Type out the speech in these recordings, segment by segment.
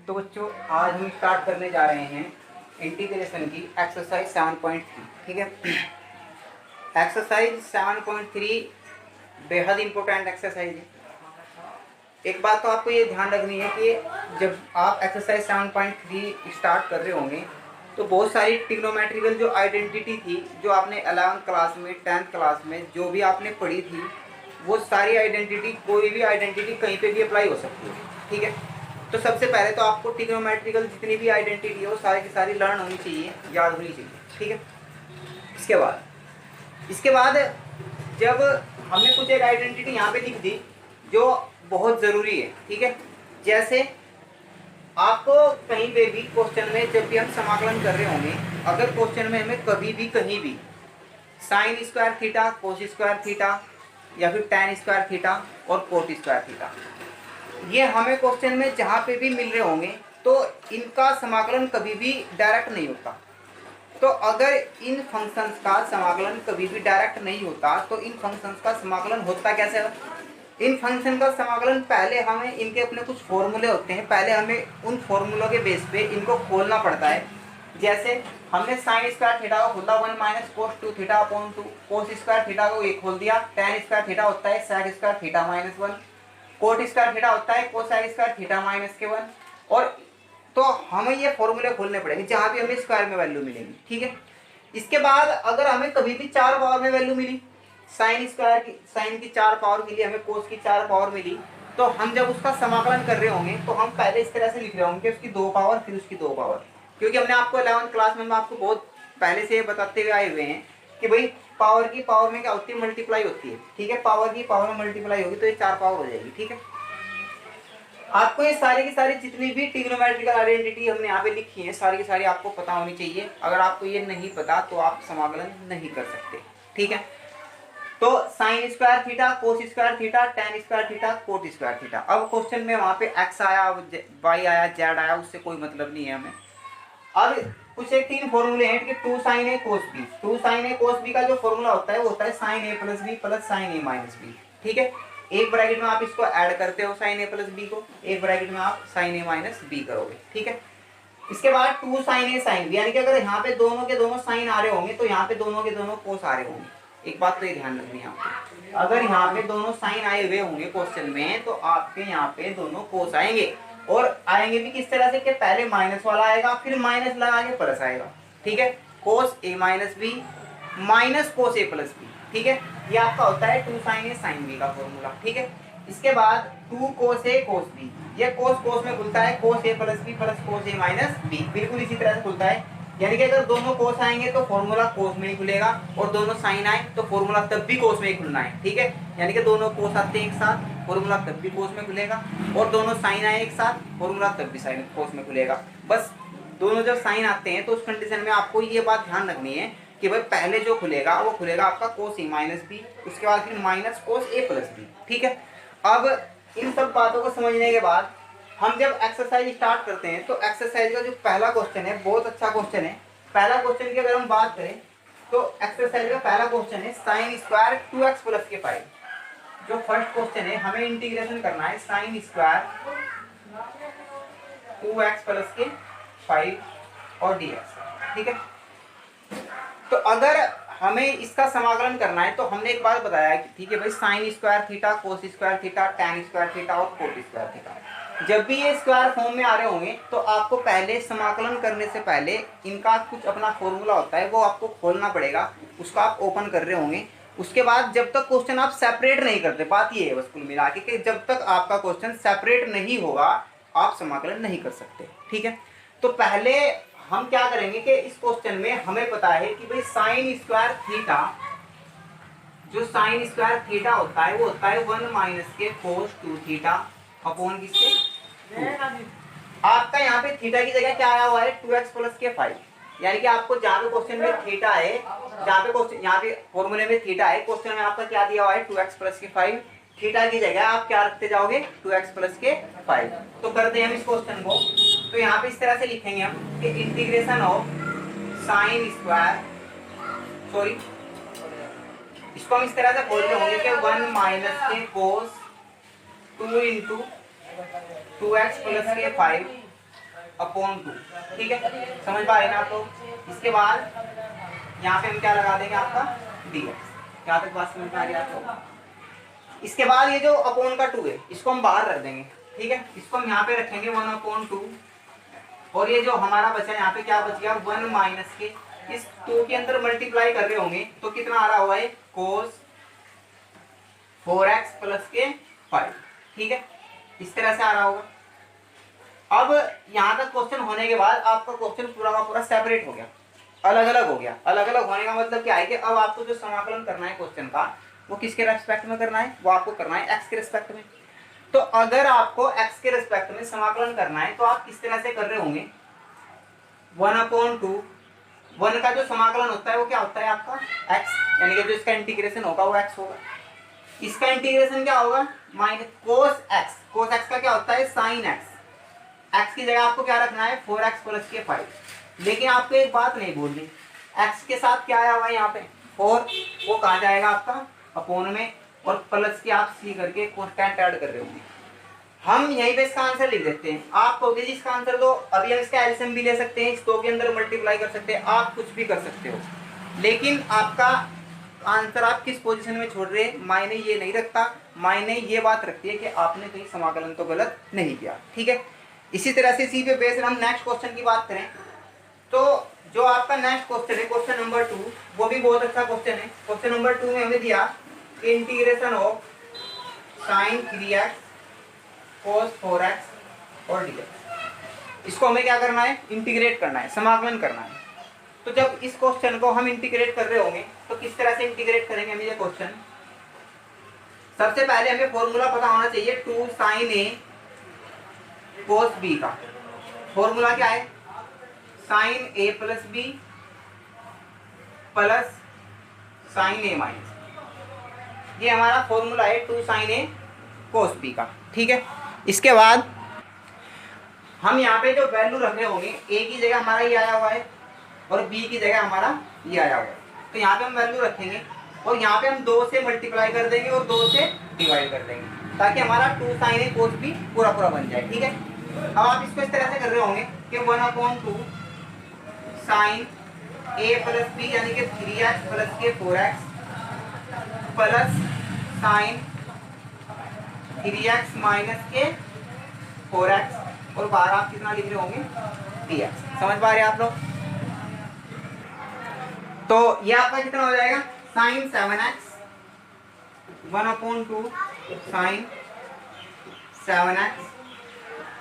तो बच्चों आज हम स्टार्ट करने जा रहे हैं इंटीग्रेशन की एक्सरसाइज 7.3। ठीक है, एक्सरसाइज 7.3 बेहद इंपॉर्टेंट एक्सरसाइज है। एक बात तो आपको ये ध्यान रखनी है कि जब आप एक्सरसाइज 7.3 स्टार्ट कर रहे होंगे तो बहुत सारी ट्रिग्नोमेट्रिकल जो आइडेंटिटी थी, जो आपने 11th क्लास में 10th क्लास में जो भी आपने पढ़ी थी, वो सारी आइडेंटिटी, कोई भी आइडेंटिटी कहीं पे भी अप्लाई हो सकती है। ठीक है, तो सबसे पहले तो आपको ट्रिग्नोमेट्रिकल जितनी भी आइडेंटिटी है वो सारी की सारी लर्न होनी चाहिए, याद होनी चाहिए। ठीक है, इसके बाद जब हमने कुछ एक आइडेंटिटी यहाँ पे लिख दी जो बहुत ज़रूरी है। ठीक है, जैसे आपको कहीं पे भी क्वेश्चन में जब भी हम समाकलन कर रहे होंगे, अगर क्वेश्चन में हमें कभी भी कहीं भी साइन स्क्वायर थीटा, कोस स्क्वायर थीटा या फिर टैन स्क्वायर थीटा और कोट स्क्वायर थीटा, ये हमें क्वेश्चन में जहाँ पे भी मिल रहे होंगे तो इनका समाकलन कभी भी डायरेक्ट नहीं होता। तो अगर इन फंक्शंस का समाकलन कभी भी डायरेक्ट नहीं होता तो इन फंक्शंस का समाकलन होता कैसे है? इन फंक्शन का समाकलन पहले हमें इनके अपने कुछ फॉर्मूले होते हैं, पहले हमें उन फॉर्मूलों के बेस पे इनको खोलना पड़ता है। जैसे हमने साइन स्क्वायर थीटा को खोला 1 minus cos 2 theta upon 2, cos square theta को ये खोल दिया, टैन स्क्वायर थीटा होता है sec square theta minus 1, cot square theta होता है कोसाइन स्क्वायर थीटा माइनस के 1। और तो हमें ये फॉर्मूले खोलने पड़ेंगे जहां भी हमें स्क्वायर में वैल्यू मिलेगी। ठीक है, इसके बाद अगर हमें कभी भी 4 पावर में वैल्यू मिली, साइन स्क्वायर की, साइन की 4 पावर मिली, हमें कोस की 4 पावर मिली, तो हम जब उसका समाकलन कर रहे होंगे तो हम पहले इस तरह से लिख रहे होंगे उसकी 2 पावर फिर उसकी 2 पावर, क्योंकि हमने आपको 11th क्लास में आपको बहुत पहले से बताते हुए आए हुए हैं कि भाई पावर की पावर में क्या होती है, मल्टीप्लाई होती है। ठीक है, पावर की पावर में मल्टीप्लाई होगी तो ये 4 पावर हो जाएगी। ठीक है, आपको ये सारी की सारी जितनी भी ट्रिग्नोमेट्रिकल आइडेंटिटी हमने यहाँ पे लिखी है सारी की सारी आपको पता होनी चाहिए। अगर आपको ये नहीं पता तो आप समाकलन नहीं कर सकते। ठीक है, तो साइन स्क्वायर थीटा, कोस square theta, tan square theta, coat square theta. अब क्वेश्चन में वहां पे एक्स आया, वाई आया, जेड आया, उससे कोई मतलब नहीं है हमें। अब कुछ एक 3 फॉर्मूले हैं कि 2 साइन ए कोस बी। 2 साइन ए कोस बी का जो फॉर्मूला होता है वो होता है साइन ए प्लस बी प्लस साइन ए माइनस बी। ठीक है, एक ब्रैकेट में आप इसको ऐड करते हो साइन ए प्लस बी को, एक ब्रैकेट में आप साइन ए माइनस बी करोगे। ठीक है, इसके बाद 2 साइन ए साइन बी, यानी कि अगर यहाँ पे दोनों के दोनों साइन आ रहे होंगे तो यहाँ पे दोनों के दोनों कोस आ रहे होंगे। एक बात तो ये ध्यान रखनी है आपको, अगर यहाँ पे दोनों साइन आए हुए होंगे क्वेश्चन में तो आपके यहाँ पे दोनों कोस आएंगे, और आएंगे भी किस तरह से कि पहले माइनस वाला आएगा फिर माइनस लगा के प्लस आएगा। ठीक है, कोस ए माइनस बी माइनस कोस ए प्लस बी। ठीक है, ये आपका होता है 2 साइन ए साइन बी का फॉर्मूला। ठीक है, इसके बाद 2 कोस ए कोस बी, ये कोस कोस में खुलता है कोस ए प्लस बी प्लस कोस ए माइनस बी, बिल्कुल इसी तरह से खुलता है। यानी कि अगर दोनों कोस आएंगे तो फॉर्मूला कोस में ही खुलेगा, और दोनों साइन आए तो फॉर्मूला तब भी कोस में ही खुलना है। ठीक है, यानी कि दोनों कोस आते हैं एक साथ, फॉर्मूला तब भी कोस में खुलेगा, और दोनों साइन आए एक साथ, फॉर्मूला तब भी साइन कोस में खुलेगा। बस दोनों जब साइन आते हैं तो उस कंडीशन में आपको ये बात ध्यान रखनी है कि भाई पहले जो खुलेगा वो खुलेगा आपका कोस ए माइनस बी, उसके बाद फिर माइनस कोस ए प्लस बी। ठीक है, अब इन सब बातों को समझने के बाद हम जब एक्सरसाइज स्टार्ट करते हैं तो एक्सरसाइज का जो पहला क्वेश्चन है बहुत अच्छा क्वेश्चन है। पहला क्वेश्चन की अगर हम बात करें तो एक्सरसाइज का पहला क्वेश्चन है साइन स्क्वायर 2x प्लस के 5। जो फर्स्ट क्वेश्चन है हमें इंटीग्रेशन करना है साइन स्क्वायर 2x प्लस के 5 और dx। ठीक है, तो अगर हमें इसका समाकलन करना है तो हमने एक बात बताया कि ठीक है भाई साइन स्क्वायर थीटा, कोस square theta, tan square theta और कोट स्क्वायर थीटा, जब भी ये स्क्वायर फॉर्म में आ रहे होंगे तो आपको पहले समाकलन करने से पहले इनका कुछ अपना फॉर्मूला होता है वो आपको खोलना पड़ेगा, उसको आप ओपन कर रहे होंगे। उसके बाद जब तक क्वेश्चन आप सेपरेट नहीं करते, बात ये है बस कुल मिला के कि जब तक आपका क्वेश्चन सेपरेट नहीं होगा आप समाकलन नहीं कर सकते। ठीक है, तो पहले हम क्या करेंगे कि इस क्वेश्चन में हमें पता है कि भाई साइन स्क्वायर थीटा, जो साइन स्क्वायर थीटा होता है वो होता है 1 माइनस के कोस 2 थीटा अपॉन किसके 2। आपका यहाँ पे थीटा की जगह क्या आया हुआ है 2x प्लस के 5, यानी कि आपको जहाँ पे क्वेश्चन में थीटा है, जहाँ पे क्वेश्चन यहाँ पे फॉर्मूले में थीटा है, क्वेश्चन में आपका क्या दिया हुआ है 2x प्लस के 5, थीटा की जगह आप क्या रखते जाओगे 2x प्लस के 5। तो करते हैं हम इस क्वेश्चन को, तो यहाँ पे इस तरह से लिखेंगे हम कि integration of sine square, sorry इसको हम इस तरह से बोलते होंगे कि 1 माइनस के कोस 2 इंटू 2x प्लस के 5 अपॉन 2, ठीक है, समझ पा रहे ना आप लोग। इसके बाद यहाँ पे हम क्या लगा देंगे आपका dx। यहाँ तक बात समझ में आ रही है आप लोग। इसके बाद ये जो अपॉन का 2 है इसको हम बाहर रख देंगे, ठीक है, इसको हम यहाँ पे रखेंगे 1/2, और ये जो हमारा बचा यहाँ पे क्या बच गया 1 माइनस के इस 2 के अंदर मल्टीप्लाई कर रहे होंगे तो कितना आ रहा हुआ है cos 4x प्लस के 5, ठीक है, इस तरह से आ रहा होगा। अब यहाँ तक क्वेश्चन होने के बाद आपका क्वेश्चन पूरा का पूरा सेपरेट हो गया, अलग अलग हो गया। अलग अलग होने का मतलब क्या है कि अब आपको जो समाकलन करना है क्वेश्चन का वो किसके रेस्पेक्ट में करना है, वो आपको करना है x के रेस्पेक्ट में। तो अगर आपको x के रेस्पेक्ट में समाकलन करना है तो आप किस तरह से कर रहे होंगे 1/2, 1 का जो समाकलन होता है वो क्या होता है आपका x, यानी कि जो इसका इंटीग्रेशन होगा वो x होगा। इसका इंटीग्रेशन क्या होगा minus cos x, cos x का क्या होता है sin x। x की जगह आपको क्या रखना है 4x प्लस के 5। लेकिन आपको एक बात नहीं बोलनी, x के साथ क्या आया हुआ है यहाँ पे 4, वो कहाँ जाएगा आपका अपॉन में, और प्लस के आप c करके कांस्टेंट ऐड कर रहे होंगे। हम यहीं पे इसका आंसर लिख देते हैं। आप कहोगे जी इसका आंसर दो, अभी हम इसका एलसीएम भी ले सकते हैं, इस 2 के अंदर मल्टीप्लाई कर सकते हैं, आप कुछ भी कर सकते हो, लेकिन आपका आंसर आप किस पोजीशन में छोड़ रहे हैं मायने ये नहीं रखता। मायने ये बात रखती है कि आपने कहीं समाकलन तो गलत नहीं किया, ठीक है। इसी तरह से इसी पे बेस हम नेक्स्ट क्वेश्चन की बात करें तो जो आपका नेक्स्ट क्वेश्चन है क्वेश्चन नंबर 2, वो भी बहुत अच्छा क्वेश्चन है। क्वेश्चन नंबर 2 में हमें दिया integration of sin 3x cos 4x और dx। इसको हमें क्या करना है इंटीग्रेट करना है, समाकलन करना है। तो जब इस क्वेश्चन को हम इंटीग्रेट कर रहे होंगे तो किस तरह से इंटीग्रेट करेंगे हमें ये क्वेश्चन। सबसे पहले हमें फॉर्मूला पता होना चाहिए 2 sin a cos b का। फॉर्मूला क्या है sin a plus b plus sin a minus, ये हमारा फॉर्मूला है 2 sin a cos b का, ठीक है। इसके बाद हम यहाँ पे जो वैल्यू रख रहे होंगे a की जगह हमारा ये आया हुआ है और b की जगह हमारा ये आया हुआ है, तो यहाँ पे हम वैल्यू रखेंगे और यहाँ पे हम 2 से मल्टीप्लाई कर देंगे और 2 से डिवाइड कर देंगे ताकि हमारा 2 sin a cos b पूरा पूरा बन जाए, ठीक है। अब आप इसको इस तरह से कर रहे होंगे कि 1/2 sin a प्लस b यानी कि 3x प्लस के 4x plus sin 3x minus के 4x और बाहर आप कितना लिख रहे होंगे dx। समझ पा रहे हैं आप लोग। तो ये आपका कितना हो जाएगा sin 7x 1/2 sin 7x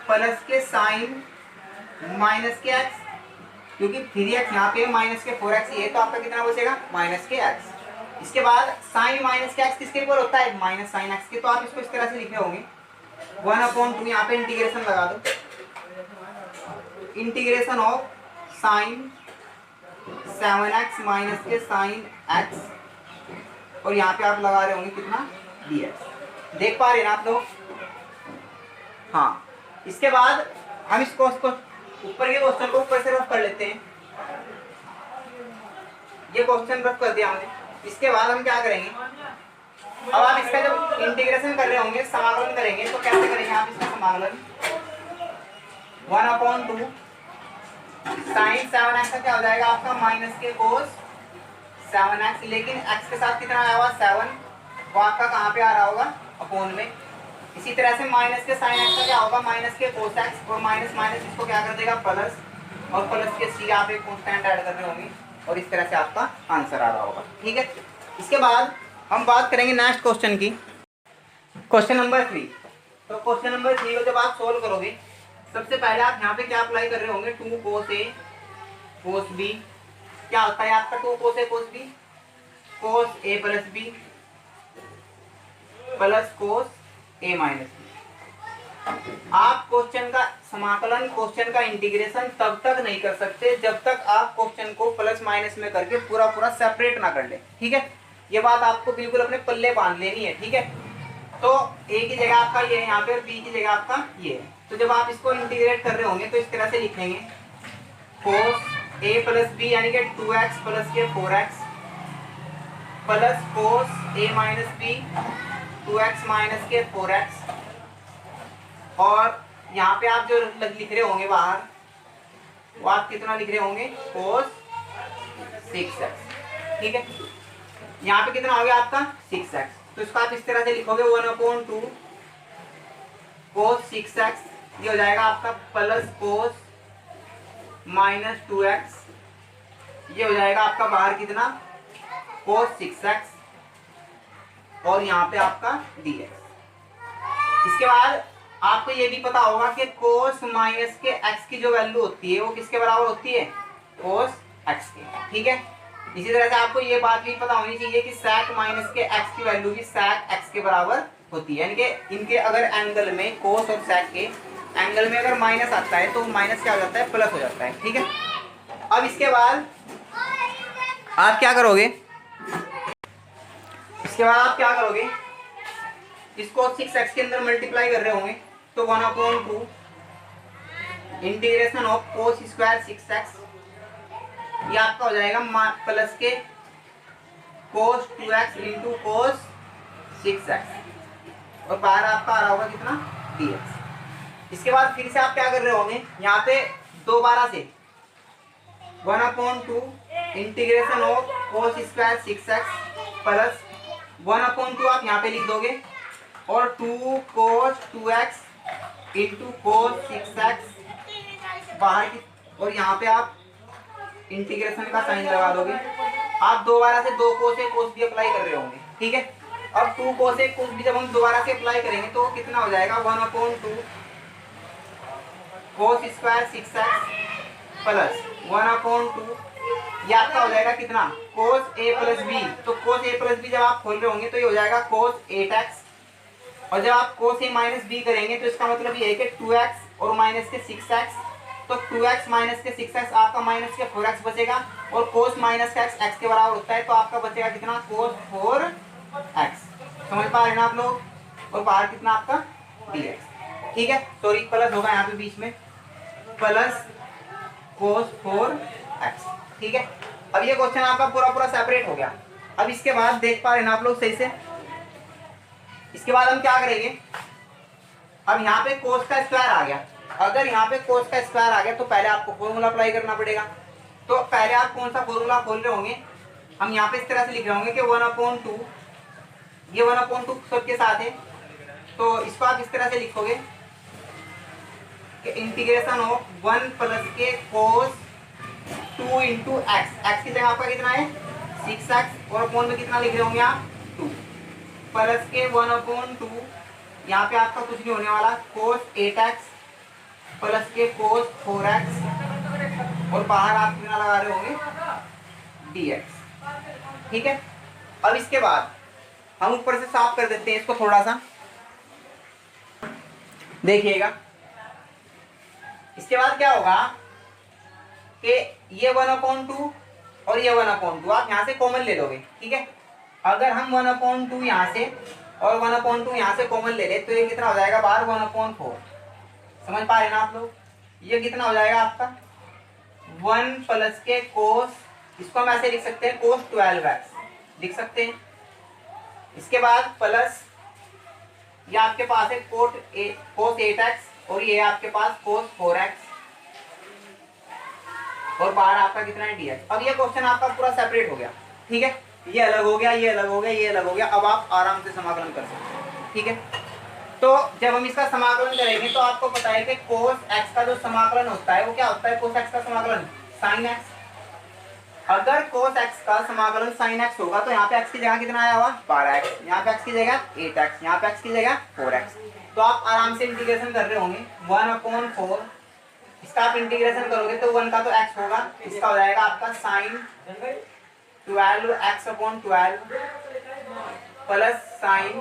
plus के sin माइनस के x, क्योंकि 3x यहाँ पे माइनस के 4x ये, तो आपका कितना बचेगा माइनस के x। इसके बाद sin माइनस के x किसके ऊपर होता है माइनस sin x के, तो आप इसको इस तरह से लिख रहे होंगे 1/2 यहाँ पे इंटीग्रेशन लगा दो, integration of sin 7x minus के sin x और यहाँ पे आप लगा रहे होंगे कितना dx। देख पा रहे हैं ना आप लोग। हाँ, इसके बाद हम इसको ऊपर के क्वेश्चन को ऊपर से रफ कर लेते हैं। ये क्वेश्चन रफ कर दिया हमने। इसके बाद हम क्या करेंगे, अब आप इसका जब इंटीग्रेशन कर रहे होंगे समाकलन करेंगे तो कैसे करेंगे आप इसका समाकलन 1/2 sin 7x का क्या हो जाएगा आपका माइनस के cos 7x, लेकिन x के साथ कितना आया हुआ 7, वो आपका कहाँ पे आ रहा होगा अपॉन में। इसी तरह से माइनस के sin x का क्या होगा माइनस के cos x और माइनस माइनस इसको क्या कर देगा प्लस, और प्लस के c आप एक कांस्टेंट ऐड कर रहे होंगे और इस तरह से आपका आंसर आ रहा होगा, ठीक है। इसके बाद हम बात करेंगे नेक्स्ट क्वेश्चन की, क्वेश्चन नंबर 3। तो क्वेश्चन नंबर 3 को जब आप सोल्व करोगे सबसे पहले आप यहाँ पे क्या अप्लाई कर रहे होंगे 2 cos a cos b। क्या होता है आपका 2 cos a cos b cos a plus b plus cos a minus b। आप क्वेश्चन का समाकलन क्वेश्चन का इंटीग्रेशन तब तक नहीं कर सकते जब तक आप क्वेश्चन को प्लस माइनस में करके पूरा पूरा सेपरेट ना कर ले, ठीक है। ये बात आपको बिल्कुल अपने पल्ले बांध लेनी है, ठीक है। तो a की जगह आपका ये है यहाँ पे और b की जगह आपका ये है। तो जब आप इसको इंटीग्रेट कर रहे होंगे तो इस तरह से लिखेंगे cos a प्लस b यानी कि 2x प्लस के 4x plus cos a minus b 2x minus के 4x, और यहाँ पे आप जो लिख रहे होंगे बाहर वो आप कितना लिख रहे होंगे, cos 6x। ठीक है, यहाँ पे कितना हो गया आपका 6x, तो इसको आप इस तरह से लिखोगे 1/2 cos 6x, ये हो जाएगा आपका प्लस cos -2x, ये हो जाएगा आपका बाहर कितना cos 6x, और यहाँ पे आपका dx। इसके बाद आपको ये भी पता होगा कि cos माइनस के x की जो वैल्यू होती है वो किसके बराबर होती है, cos x के। ठीक है, इसी तरह से आपको ये बात भी पता होनी चाहिए कि sec माइनस के x की वैल्यू भी sec x के बराबर होती है, यानी कि इनके अगर एंगल में cos और sec के एंगल में अगर माइनस आता है तो माइनस क्या हो जाता है, प्लस हो जाता है। ठीक है, अब इसके बाद आप क्या करोगे, इसके बाद आप क्या करोगे, इसको 6x के अंदर मल्टीप्लाई कर रहे होंगे तो 1/2 integration of cos square 6x, ये आपका हो जाएगा प्लस के cos 2x into cos 6x, और बाहर आपका आ रहा होगा कितना, dx। इसके बाद फिर से आप क्या कर रहे होंगे, यहाँ पे दोबारा से 1/2 integration of cos square 6x plus 1/2 आप यहाँ पे लिख दोगे, और 2 cos 2x into cos 6x बाहर की, और यहाँ पे आप इंटीग्रेशन का साइन लगा दोगे। आप दोबारा से 2 cos से cos भी अप्लाई कर रहे होंगे। ठीक है, अब 2 cos से cos भी जब हम दोबारा से अप्लाई करेंगे तो कितना हो जाएगा, 1/2 cos स्क्वायर 6x प्लस 1/2, ये आपका हो जाएगा कितना, cos a प्लस बी। तो cos a प्लस बी जब आप खोल रहे होंगे तो ये हो जाएगा cos 8x, और जब आप cos a माइनस बी करेंगे तो इसका मतलब ये है कि 2x और माइनस के 6x, तो 2x माइनस के 6x आपका माइनस के 4x बचेगा, और cos माइनस का x के बराबर होता है, तो आपका बचेगा कितना, cos 4x। समझ पा रहे हैं ना आप लोग, और बाहर कितना आपका dx। ठीक है, सॉरी प्लस होगा यहाँ पे बीच में, प्लस cos 4x। ठीक है, अब ये क्वेश्चन आपका पूरा सेपरेट हो गया। अब इसके बाद देख पा रहे हैं ना आप लोग सही से, इसके बाद हम क्या करेंगे, अब यहाँ पे cos का स्क्वायर आ गया, अगर यहाँ पे cos का स्क्वायर आ गया तो पहले आपको फॉर्मूला अप्लाई करना पड़ेगा। तो पहले आप कौन सा फॉर्मूला खोल रहे होंगे, हम यहाँ पे इस तरह से लिख रहे होंगे कि 1/2, ये 1/2 सबके साथ है, तो इसको आप इस तरह से लिखोगे कि इंटीग्रेशन ऑफ 1 प्लस के cos 2 इंटू एक्स, एक्स की जगह आपका कितना है 6x, और अपॉन में कितना लिख रहे होंगे आप 2, प्लस के 1/2, यहाँ पे आपका कुछ नहीं होने वाला, cos 8x प्लस के cos 4x, और बाहर आप कितना लगा रहे होंगे dx। ठीक है, अब इसके बाद हम ऊपर से साफ कर देते हैं इसको थोड़ा सा, देखिएगा। इसके बाद क्या होगा कि ये 1/2 और ये 1/2 आप यहाँ से कॉमन ले लोगे। ठीक है, अगर हम 1/2 यहाँ से और 1/2 यहाँ से कॉमन ले ले तो ये कितना हो जाएगा बाहर 1/4। समझ पा रहे हैं ना आप लोग, ये कितना हो जाएगा आपका 1 प्लस के कोस, इसको हम ऐसे लिख सकते हैं कोस 12x लिख सकते हैं। इसके बाद प्लस ये आपके पास है कोस 8x, और ये आपके पास कोस 4x, और बाहर आपका कितना है dx। अब ये क्वेश्चन आपका पूरा सेपरेट हो गया। ठीक है, ये अलग हो गया, ये अलग हो गया, ये अलग हो गया। अब आप आराम से समाकलन कर सकते हैं। ठीक है, तो जब हम इसका समाकलन करेंगे तो आपको पता है कि cos x का जो समाकलन होता है वो क्या होता है, cos x का समाकलन sin x। अगर cos x का समाकलन sin x होगा तो यहाँ पे x की जगह कितना आया हुआ 12x, यहाँ पे x की जगह 8x, यहाँ पे x की जगह 4x। तो आप आराम से इंटीग्रेशन कर रहे होंगे 1/4, इसका आप इंटीग्रेशन करोगे तो 1 का तो x होगा, इसका हो जाएगा आपका sin 12x/12 plus sin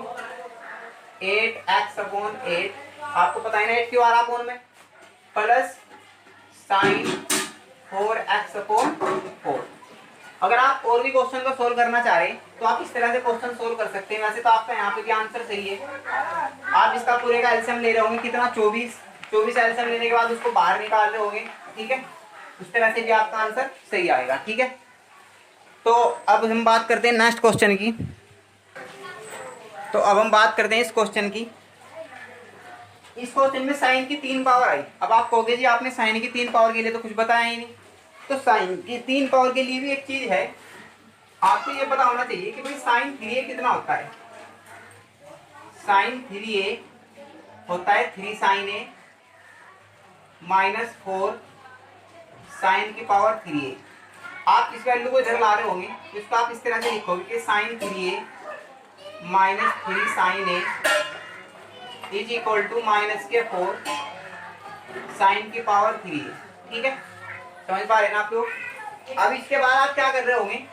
8x/8, आपको पता है ना 8 क्यों आ रहा है में, प्लस sin 4x/4। अगर आप और भी क्वेश्चन को सोल्व करना चाह रहे हैं तो आप इस तरह से क्वेश्चन सोल्व कर सकते हैं। वैसे तो आपका यहाँ पे भी आंसर सही है, आप इसका पूरे का एलसीएम ले रहे होंगे कितना 24 एलसीएम लेने के बाद उसको बाहर निकाल रहे होंगे। ठीक है, उस तरह से भी आपका आंसर सही आएगा। ठीक है, तो अब हम बात करते हैं नेक्स्ट क्वेश्चन की। तो अब हम बात करते हैं इस क्वेश्चन की इस क्वेश्चन में साइन की 3 पावर आई। अब आप कहोगे जी आपने साइन की 3 पावर के लिए तो कुछ बताया ही नहीं। तो साइन की 3 पावर के लिए भी एक चीज है, आपको ये पता होना चाहिए कि भाई साइन 3a कितना होता है। साइन 3a होता है 3 साइन ए माइनस 4 साइन की पावर 3a। आप इस वैल्यू को इधर ला रहे होंगे, इसको आप इस तरह से लिखोगे कि sine 3a minus 3 sine a is equal to minus k 4 sign की पावर 3a। ठीक है, समझ पा रहे हैं ना आप लोग। अब इसके बाद आप क्या कर रहे होंगे,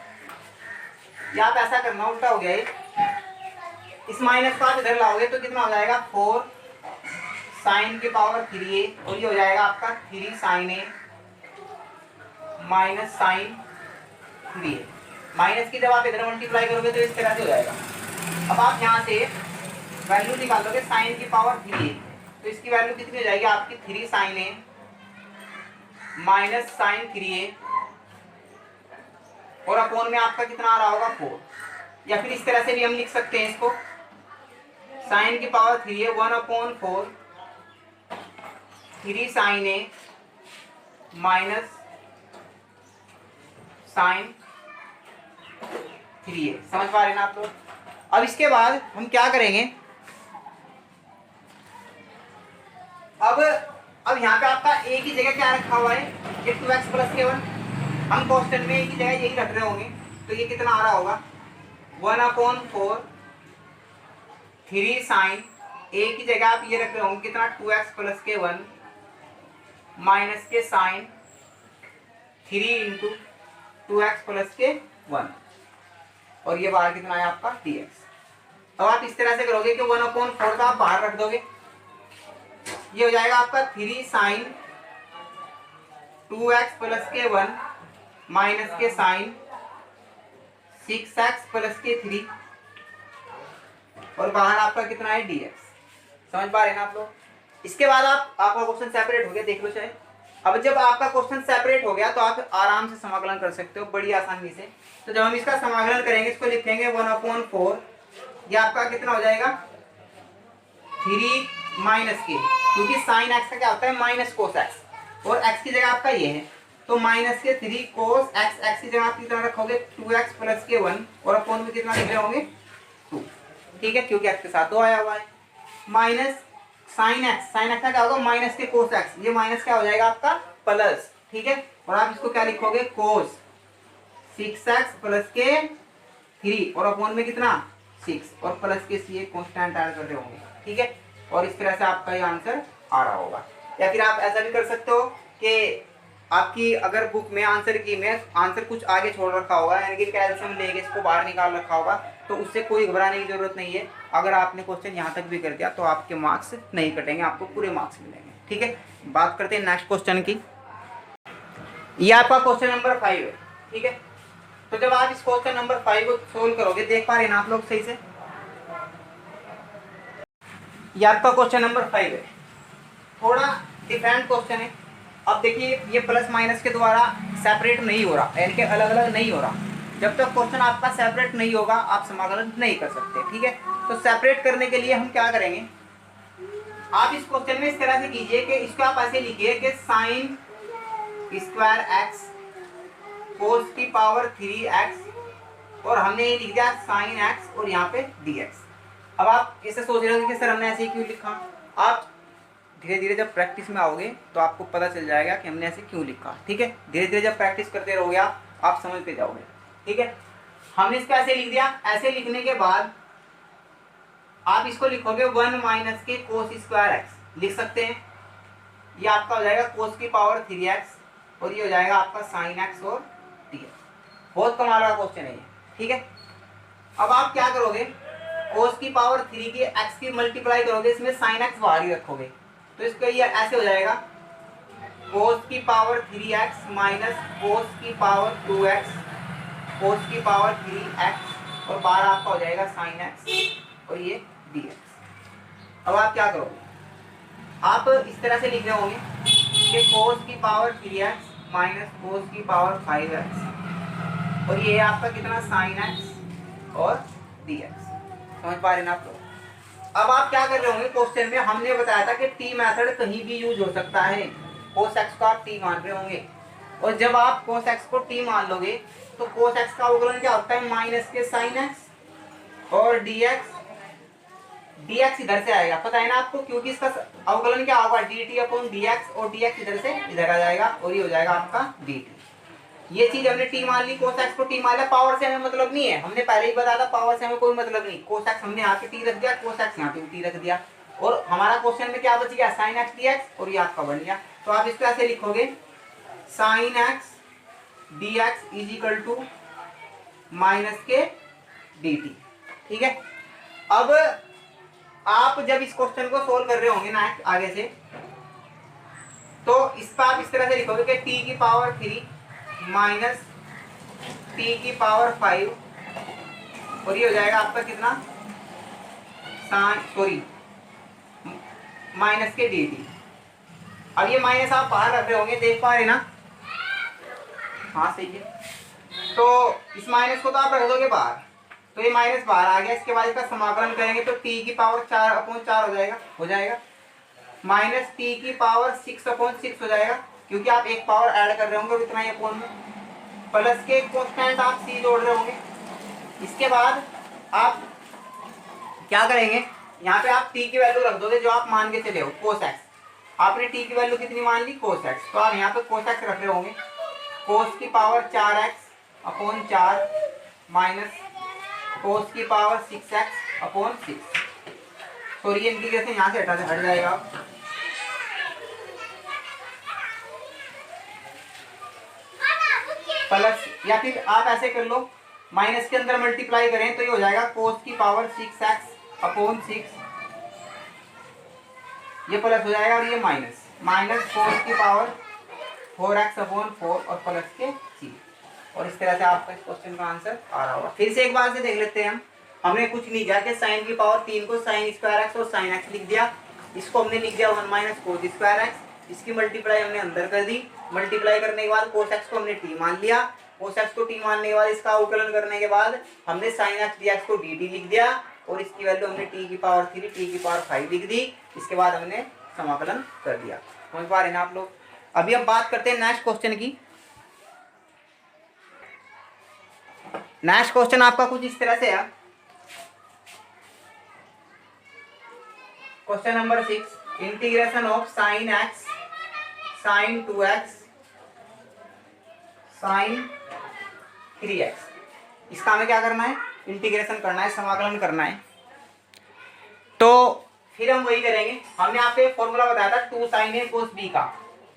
या आप ऐसा करना उल्टा हो गया ये, इस माइनस को आप इधर लाओगे तो कितना हो जाएगा 4 साइन की पावर 3a और ये हो जाएगा आपका 3 साइन ए माइनस साइन 3a। माइनस की जब आप इधर मल्टीप्लाई करोगे तो इस तरह से हो जाएगा। अब आप यहाँ से वैल्यू निकालोगे साइन की पावर 3a, तो इसकी वैल्यू कितनी हो जाएगी आपकी 3 साइन ए माइनस साइन 3a और अपोन में आपका कितना आ रहा होगा 4। या फिर इस तरह से भी हम लिख सकते हैं इसको, साइन की पावर 3a 1/4 3 साइन ए माइनस साइन 3a। समझ पा रहे हैं ना आप लोग। अब इसके बाद हम क्या करेंगे, अब यहाँ पे आपका a की जगह क्या रखा हुआ है, ये 2x प्लस k1। हम क्वेश्चन में a की जगह यही रख रहे होंगे, तो ये कितना आ रहा होगा 1/4 3 साइन, a की जगह आप ये रख रहे होंगे कितना 2x plus k1 minus k sine 3 into 2x plus k1 और ये बाहर कितना है आपका dx। अब आप इस तरह से करोगे कि 1/4 का आप बाहर रख दोगे, ये हो जाएगा आपका 3 sine 2x plus k1 minus k sine 6x plus k3 और बाहर आपका कितना है dx। समझ पा रहे हैं ना आप लोग। इसके बाद आपका क्वेश्चन सेपरेट हो गया, देख लो चाहे। अब जब आपका क्वेश्चन सेपरेट हो गया तो आप आराम से समाकलन कर सकते हो बड़ी आसानी से। तो जब हम इसका समाकलन करेंगे, इसको लिखेंगे 1/4, ये आपका कितना हो जाएगा 3 माइनस के, क्योंकि साइन एक्स का क्या होता है माइनस कोस एक्स और एक्स की जगह आपका ये है, तो माइनस के 3 कोस एक्स, एक्स की जगह आप कितना रखोगे 2x प्लस k1 और अपोन में कितना लिख रहे होंगे 2। ठीक है, क्योंकि एक्स के साथ 2 आया हुआ है। Minus sign x, sine x का क्या होगा माइनस के कोस एक्स, ये माइनस क्या हो जाएगा आपका प्लस। ठीक है, और आप इसको क्या लिखोगे कोस 6x प्लस के 3 और अपोन में कितना 6 और प्लस के सी कॉन्स्टेंट ऐड कर रहे होंगे। ठीक है, और इस तरह से आपका ये आंसर आ रहा होगा। या फिर आप ऐसा भी कर सकते हो कि आपकी अगर बुक में आंसर की में आंसर कुछ आगे छोड़ रखा होगा, यानी कि कैल्शियम लेके इसको बाहर निकाल रखा होगा, तो उससे कोई घबराने की जरूरत नहीं है। अगर आपने क्वेश्चन यहाँ तक भी कर दिया तो आपके मार्क्स नहीं कटेंगे, आपको पूरे मार्क्स मिलेंगे। ठीक है, बात करते हैं नेक्स्ट क्वेश्चन की। ये आपका क्वेश्चन नंबर 5 है। ठीक है, तो जब आप इस क्वेश्चन नंबर 5 को सोल्व करोगे, देख पा रहे हैं ना आप लोग सही से। ये आपका क्वेश्चन नंबर 5 है, थोड़ा डिफरेंट क्वेश्चन है। अब देखिए ये प्लस माइनस के द्वारा सेपरेट नहीं हो रहा, यानी कि अलग अलग नहीं हो रहा। जब तक क्वेश्चन आपका सेपरेट नहीं होगा आप समाकलन नहीं कर सकते। ठीक है, तो सेपरेट करने के लिए हम क्या करेंगे, आप इस क्वेश्चन में इस तरह से कीजिए कि इसको आप ऐसे लिखिए कि साइन स्क्वायर एक्स कोस की पावर 3x और हमने ये लिख दिया साइन एक्स और यहाँ पे dx। अब आप इसे सोच रहे हो कि सर हमने ऐसे क्यों लिखा। आप धीरे धीरे जब प्रैक्टिस में आओगे तो आपको पता चल जाएगा कि हमने ऐसे क्यों लिखा। ठीक है, धीरे धीरे जब प्रैक्टिस करते रहोगे आप समझते जाओगे। ठीक है, हमने इसको ऐसे लिख दिया। ऐसे लिखने के बाद आप इसको लिखोगे 1 माइनस के कोस स्क्वायर एक्स लिख सकते हैं। ये आपका हो जाएगा कोस की पावर 3x और ये हो जाएगा आपका साइन एक्स और dx। बहुत कमाल का क्वेश्चन है ये। ठीक है, अब आप क्या करोगे, कोस की पावर 3 की x की मल्टीप्लाई करोगे, इसमें साइन एक्स बाहर ही रखोगे, तो इसका ये ऐसे हो जाएगा कोस की पावर 3x माइनस कोस की पावर 2x कोस की पावर 3x और बाहर आपका हो जाएगा साइन एक्स और ये dx। अब आप क्या करोगे, आप इस तरह से लिख रहे होंगे कि कोस की पावर 3x माइनस कोस की पावर 5x और ये आपका कितना साइन एक्स और dx। समझ पा रहे हैं ना आप लोग। अब आप क्या कर रहे होंगे, क्वेश्चन में हमने बताया था कि टी मेथड कहीं भी यूज हो सकता है, कोस एक्स को आप टी मान रहे होंगे, और जब आप कोस एक्स को टी मान लोगे तो कोस एक्स का अवकलन क्या होता है, माइनस के साइन एक्स, और डीएक्स, डीएक्स इधर से आएगा, पता है ना आपको, क्योंकि इसका अवकलन क्या होगा, डी टी अपॉन डीएक्स, और डीएक्स इधर से इधर आ जाएगा और ये हो जाएगा आपका डी टी। ये चीज हमने टी मान ली, कोस एक्स को टी मान लिया, पावर से हमें मतलब नहीं है, हमने पहले ही बताया था पावर से हमें कोई मतलब नहीं, कोस एक्स हमने यहाँ पे टी रख दिया, कोस एक्स यहाँ पे टी रख दिया, और हमारा क्वेश्चन में क्या बच गया, साइन एक्स डी एक्स, और ये आपका बन गया। तो आप इसको ऐसे लिखोगे, sine x d x is equal to minus k d t. ठीक है, अब आप जब इस क्वेश्चन को सोल्व कर रहे होंगे ना आगे से, तो इस पर आप इस तरह से लिखोगे कि टी की पावर 3 माइनस टी की पावर 5, और ये हो जाएगा आपका कितना, sorry minus k d T. अब ये माइनस आप बाहर रख रहे होंगे, देख पा रहे ना, हाँ सही है, तो इस माइनस को तो आप रख दोगे बाहर, तो ये माइनस बाहर आ गया। इसके बाद इसका समाकलन करेंगे तो टी की पावर 4/4 हो जाएगा, माइनस टी की पावर 6/6 हो जाएगा, क्योंकि आप एक पावर ऐड कर रहे होंगे और इतना ही अपोन में, प्लस के कांस्टेंट आप सी जोड़ रहे होंगे। इसके बाद आप क्या करेंगे, यहाँ पे आप टी की वैल्यू रख दोगे जो आप मान के चले हो, कोस एक्स, आपने टी की वैल्यू कितनी मान ली, कोस एक्स, तो आप यहाँ पे कोस एक्स रख रहे होंगे, कोस की पावर 4x/4 माइनस कोस की पावर 6x/6, सॉरी ये इंटीग्रेशन यहाँ से हट जाएगा, प्लस, या फिर आप ऐसे कर लो, माइनस के अंदर मल्टीप्लाई करें तो ये हो जाएगा कोस की पावर 6x/6, ये प्लस हो जाएगा, और ये माइनस कोस की पावर 4x/4 और प्लस के c, और इस तरह से आपका इस क्वेश्चन का आंसर आ रहा होगा। फिर से एक बार से देख लेते हैं हम, हमने कुछ नहीं किया कि साइन की पावर 3 को साइन स्क्वायर एक्स और साइन एक्स लिख दिया, इसको हमने लिख दिया 1 माइनस कोस स्क्वायर एक्स, इसकी मल्टीप्लाई हमने अंदर कर दी, मल्टीप्लाई करने के बाद कोस एक्स को हमने टी मान लिया, कोस एक्स को टी मानने के बाद इसका अवकलन करने के बाद हमने साइन एक्स डी एक्स को डी टी लिख दिया, और इसकी वैल्यू हमने टी की पावर 3 टी की पावर 5 लिख दी, इसके बाद हमने समाकलन कर दिया। समझ पा रहे हैं ना आप लोग। अभी हम बात करते हैं नेक्स्ट क्वेश्चन की। नेक्स्ट क्वेश्चन आपका कुछ इस तरह से है, question number 6, integration of sine x sine 2x sine 3x, इसका हमें क्या करना है, इंटीग्रेशन करना है, समाकलन करना है। तो फिर हम वही करेंगे, हमने यहाँ पे फॉर्मूला बताया था 2 sin a cos b का,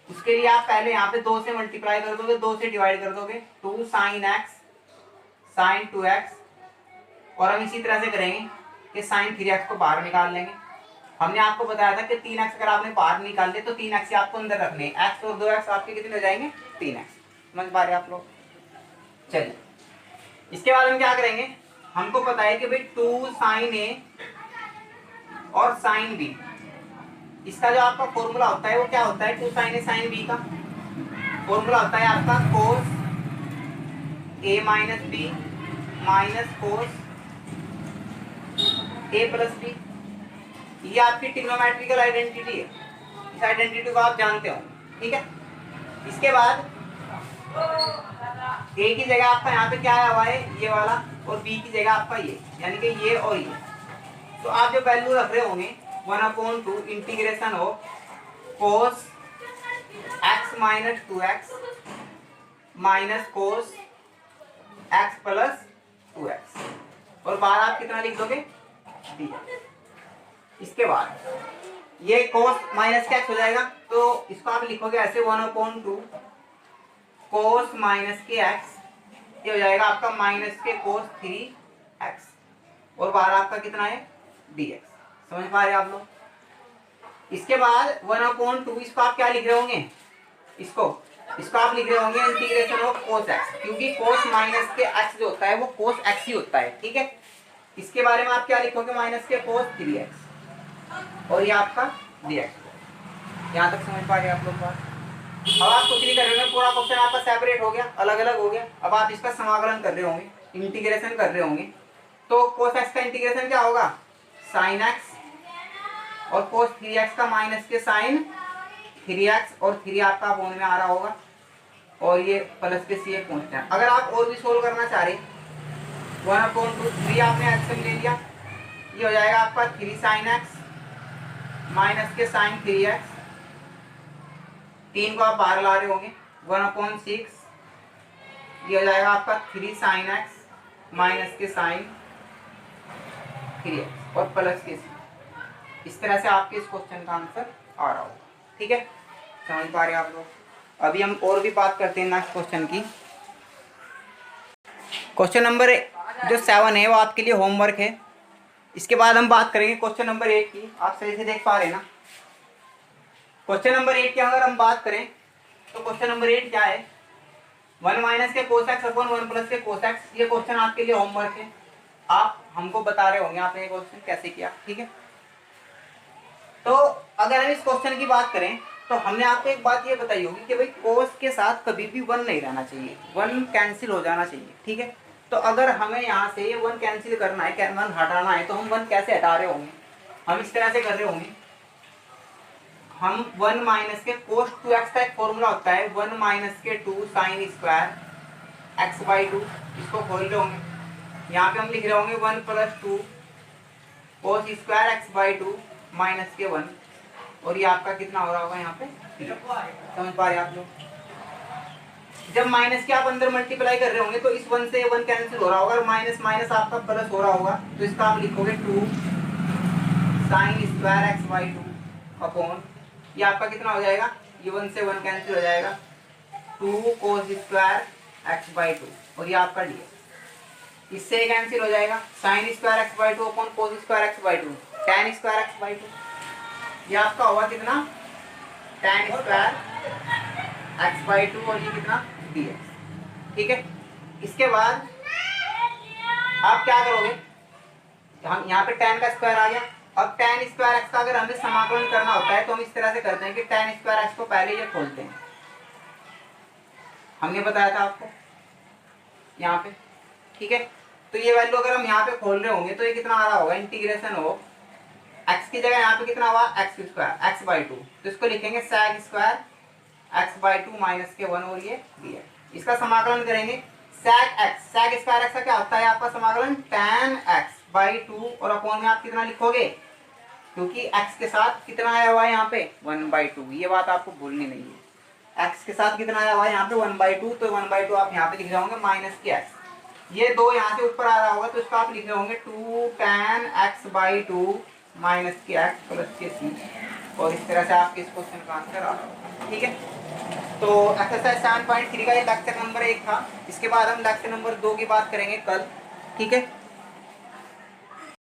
उसके लिए आप पहले यहाँ पे 2 से मल्टीप्लाई कर दोगे, 2 से डिवाइड कर दोगे, 2 sin x sin 2x, और हम इसी तरह से करेंगे कि sin 3x को बाहर निकाल लेंगे। हमने आपको बताया था कि 3x अगर आपने बाहर निकाल दिया तो 3x आपको अंदर रखने हैं, x और 2x आपके कितने हो जाएंगे, 3x। समझ पा रहे आप लोग। चलिए इसके बाद हम क्या करेंगे, हमको पता है कि भाई 2 sin a और sin b, इसका जो आपका फॉर्मूला होता है वो क्या होता है, 2 sin a sin b का फॉर्मूला होता है आपका cos a minus b minus cos a plus b। ये आपकी ट्रिग्नोमेट्रिकल आइडेंटिटी है, इस आइडेंटिटी को आप जानते हो। ठीक है, इसके बाद a की जगह आपका यहाँ पे क्या आया हुआ है, ये वाला, और b की जगह आपका ये, यानी कि ये और ये। तो आप जो वैल्यू रख रहे होंगे 1/2 integration of cos x minus 2x minus cos x plus 2x, और बाहर आप कितना लिख दोगे, dx। इसके बाद ये cos माइनस का x हो जाएगा, तो इसको आप लिखोगे ऐसे 1/2 cos माइनस के x, ये हो जाएगा आपका माइनस के cos 3x, और बाहर आपका कितना है, dx। समझ पा रहे आप लोग। इसके बाद 1/2 इसको आप क्या लिख रहे होंगे, इसको आप लिख रहे होंगे इंटीग्रेशन ऑफ cos x, क्योंकि cos माइनस के x जो होता है वो cos x ही होता है। ठीक है, इसके बारे में आप क्या लिखोगे, माइनस के cos 3x, और ये आपका dx। यहाँ तक समझ पा रहे आप लोग बात। अब आप कुछ नहीं कर रहे होंगे, पूरा क्वेश्चन आपका सेपरेट हो गया, अलग अलग हो गया। अब आप इसका समाकलन कर रहे होंगे, इंटीग्रेशन कर रहे होंगे, तो cos x का इंटीग्रेशन क्या होगा, sin x और कोस 3x का माइनस के साइन 3x और 3 आपका अपोन में आ रहा होगा और ये प्लस के सी पहुंचता है। अगर आप और भी सोल्व करना चाह रहे 1/2 3 आपने एक्शन ले लिया, ये हो जाएगा आपका 3 sine x minus k sign 3x, 3 को आप बाहर ला रहे होंगे 1/6, ये हो जाएगा आपका 3 sine x minus k sign 3x और प्लस के सी। इस तरह से आपके इस क्वेश्चन का आंसर आ रहा होगा। ठीक है, समझ पा रहे हैं आप लोग। अभी हम और भी बात करते हैं नेक्स्ट क्वेश्चन की। क्वेश्चन नंबर जो 7 है वो आपके लिए होमवर्क है। इसके बाद हम बात करेंगे क्वेश्चन नंबर 8 की। आप सही से देख पा रहे हैं ना। क्वेश्चन नंबर 8 की अगर हम बात करें तो क्वेश्चन नंबर 8 क्या है, 1 माइनस के कोस एक्स अपॉन 1 प्लस के कोस एक्स। ये क्वेश्चन आपके लिए होमवर्क है। आप हमको बता रहे होंगे आपने ये क्वेश्चन कैसे किया। ठीक है, तो अगर हम इस क्वेश्चन की बात करें तो हमने आपको एक बात ये बताई होगी कि भाई कोस के साथ कभी भी 1 नहीं रहना चाहिए, 1 कैंसिल हो जाना चाहिए। ठीक है, तो अगर हमें यहाँ से ये 1 कैंसिल करना है, 1 हटाना है, तो हम 1 कैसे हटा रहे होंगे, हम इस तरह से कर रहे होंगे। हम 1 माइनस के कोस 2x का एक फॉर्मूला होता है 1 माइनस के 2 साइन स्क्वायर x/2, इसको खोल रहे होंगे। यहाँ पे हम लिख रहे होंगे 1 plus 2 cos square x/2 minus के 1, और ये आपका कितना हो रहा होगा यहाँ पे, समझ पा रहे हैं आप लोग। जब माइनस के आप अंदर मल्टीप्लाई कर रहे होंगे तो इस 1 से 1 कैंसिल हो रहा होगा, माइनस माइनस आपका प्लस हो रहा होगा, तो इसका आप लिखोगे 2 साइन स्क्वायर x/2 अपॉन, ये आपका कितना हो जाएगा, ये 1 से 1 कैंसिल हो जाएगा, 2 कोस स्क्वायर x/2, और ये आपका डी इससे कैंसिल हो जाएगा, sine square x/2 upon cos square x/2, tan square x/2, ये आपका होगा कितना, tan स्क्वायर x/2, और ये कितना dx। ठीक है, इसके बाद आप क्या करोगे, हम यहाँ पे tan का स्क्वायर आ गया। अब tan स्क्वायर x का अगर हमें समाकलन करना होता है तो हम इस तरह से करते हैं कि tan स्क्वायर x को पहले ये खोलते हैं, हमने बताया था आपको यहाँ पे। ठीक है, तो ये वैल्यू अगर हम यहाँ पे खोल रहे होंगे तो ये कितना आ रहा होगा, इंटीग्रेशन हो x की जगह यहाँ पे कितना हुआ x स्क्वायर x/2, तो इसको लिखेंगे sec स्क्वायर x/2 माइनस के 1, और ये dx। इसका समाकलन करेंगे sec x, sec square x का क्या होता है आपका समाकलन tan x/2, और अपॉन में आप कितना लिखोगे, क्योंकि x के साथ कितना आया हुआ है यहाँ पे 1/2, ये बात आपको भूलनी नहीं है। x के साथ कितना आया हुआ है यहाँ पे 1/2, तो 1/2 आप यहाँ पे लिख रहे होंगे माइनस के x, ये 2 यहाँ से ऊपर आ रहा होगा, तो इसको आप लिख रहे होंगे 2 tan x/2 माइनस के x प्लस के सी, और इस तरह से आपके इस क्वेश्चन का आंसर आ रहा होगा। ठीक है, तो एक्सरसाइज 7.3 का ये लेक्चर नंबर 1 था। इसके बाद हम लेक्चर नंबर 2 की बात करेंगे कल। ठीक है।